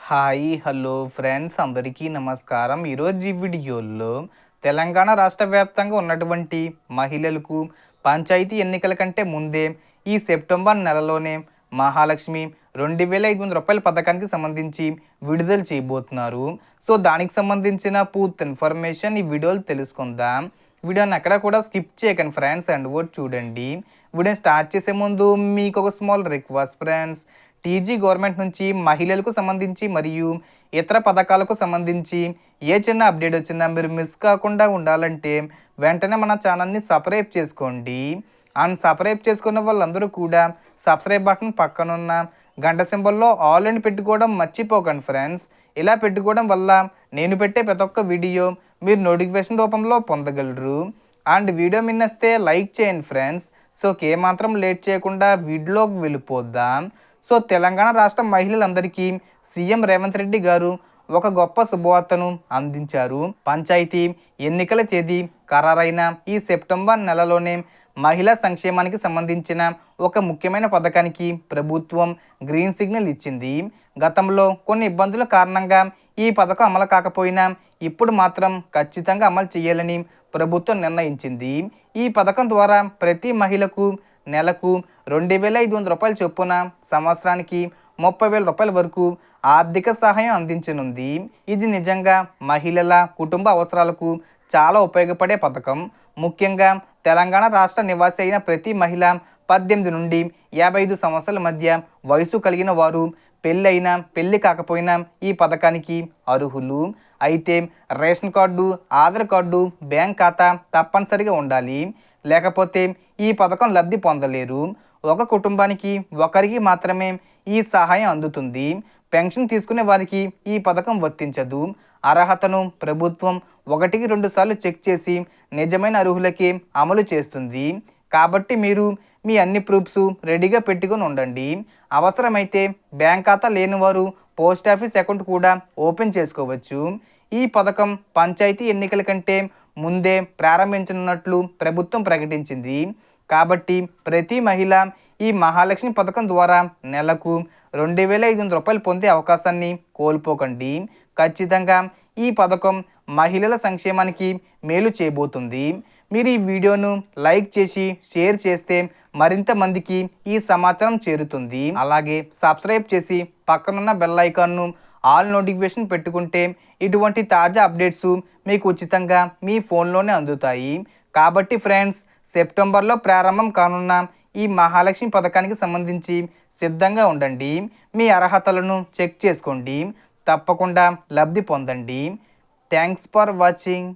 Hi hello friends అందరికీ నమస్కారం. ఈరోజు ఈ వీడియోలో తెలంగాణ రాష్ట్ర వ్యాప్తంగా ఉన్నటువంటి మహిళలకు పంచాయతీ ఎన్నికల కంటే ముందే ఈ సెప్టెంబర్ నెలలోనే మహాలక్ష్మి రూ. 2500 పథకానికి సంబంధించి విడుదల చేయబోతున్నారు. సో దానికి సంబంధించిన పూర్తి ఇన్ఫర్మేషన్ ఈ వీడియోలో తెలుసుకుందాం. వీడియోని ఎక్కడ కూడా స్కిప్ చేయకండి ఫ్రెండ్స్, అండ్ కూడా చూడండి. వీడియోని స్టార్ట్ చేసే ముందు మీకు ఒక small request friends. TG government నుంచి మహిళలకు సంబంధించి మరియు ఇతర పథకాలకు సంబంధించి ఏ చిన్న అప్డేట్ వచ్చినా మీరు మిస్ కాకుండా ఉండాలంటే వెంటనే మన ఛానల్ని సబ్స్క్రైబ్ చేసుకోండి. అండ్ సబ్స్క్రైబ్ చేసుకున్న వాళ్ళందరూ కూడా సబ్స్క్రైబ్ బటన్ పక్కనున్న గంట సింబల్లో ఆల్ అని పెట్టుకోవడం మర్చిపోకండి ఫ్రెండ్స్. ఇలా పెట్టుకోవడం వల్ల నేను పెట్టే ప్రతి ఒక్క వీడియో మీరు నోటిఫికేషన్ రూపంలో పొందగలరు. అండ్ వీడియో మిన్నస్తే లైక్ చేయండి ఫ్రెండ్స్. సో ఏమాత్రం లేట్ చేయకుండా వీడియోలోకి వెళ్ళిపోద్దాం. సో తెలంగాణ రాష్ట్ర మహిళలందరికీ సీఎం రేవంత్ రెడ్డి గారు ఒక గొప్ప శుభవార్తను అందించారు. పంచాయతీ ఎన్నికల తేదీ ఖరారైన ఈ సెప్టెంబర్ నెలలోనే మహిళా సంక్షేమానికి సంబంధించిన ఒక ముఖ్యమైన పథకానికి ప్రభుత్వం గ్రీన్ సిగ్నల్ ఇచ్చింది. గతంలో కొన్ని ఇబ్బందుల కారణంగా ఈ పథకం అమలు కాకపోయినా ఇప్పుడు మాత్రం ఖచ్చితంగా అమలు చేయాలని ప్రభుత్వం నిర్ణయించింది. ఈ పథకం ద్వారా ప్రతి మహిళకు నెలకు రూ. 2500 చొప్పున సంవత్సరానికి రూ. 30,000 వరకు ఆర్థిక సహాయం అందించనుంది. ఇది నిజంగా మహిళల కుటుంబ అవసరాలకు చాలా ఉపయోగపడే పథకం. ముఖ్యంగా తెలంగాణ రాష్ట్ర నివాసి అయిన ప్రతి మహిళ 18 నుండి 55 సంవత్సరాల మధ్య వయసు కలిగిన వారు పెళ్ళైనా పెళ్ళి కాకపోయినా ఈ పథకానికి అర్హులు. అయితే ration card, Aadhaar card, bank ఖాతా తప్పనిసరిగా ఉండాలి. లేకపోతే ఈ పథకం లబ్ధి పొందలేరు. ఒక కుటుంబానికి ఒకరికి మాత్రమే ఈ సహాయం అందుతుంది. పెన్షన్ తీసుకునే వారికి ఈ పథకం వర్తించదు. అర్హతను ప్రభుత్వం 1-2 సార్లు చెక్ చేసి నిజమైన అర్హులకే అమలు చేస్తుంది. కాబట్టి మీరు మీ అన్ని ప్రూఫ్స్ రెడీగా పెట్టుకొని ఉండండి. అవసరమైతే బ్యాంక్ ఖాతా లేని వారు పోస్ట్ ఆఫీస్ అకౌంట్ కూడా ఓపెన్ చేసుకోవచ్చు. ఈ పథకం పంచాయతీ ఎన్నికల కంటే ముందే ప్రారంభించనున్నట్లు ప్రభుత్వం ప్రకటించింది. కాబట్టి ప్రతి మహిళ ఈ మహాలక్ష్మి పథకం ద్వారా నెలకు రూ. 2500 పొందే అవకాశాన్ని కోల్పోకండి. ఖచ్చితంగా ఈ పథకం మహిళల సంక్షేమానికి మేలు చేయబోతుంది. మీరు ఈ వీడియోను లైక్ చేసి షేర్ చేస్తే మరింత మందికి ఈ సమాచారం చేరుతుంది. అలాగే సబ్స్క్రైబ్ చేసి పక్కనున్న బెల్ ఐకాన్ను ఆల్ నోటిఫికేషన్ పెట్టుకుంటే ఇటువంటి తాజా అప్డేట్స్ మీకు ఉచితంగా మీ ఫోన్లోనే అందుతాయి. కాబట్టి ఫ్రెండ్స్, సెప్టెంబర్లో ప్రారంభం కానున్న ఈ మహాలక్ష్మి పథకానికి సంబంధించి సిద్ధంగా ఉండండి. మీ అర్హతలను చెక్ చేసుకోండి. తప్పకుండా లబ్ధి పొందండి. Thanks for watching.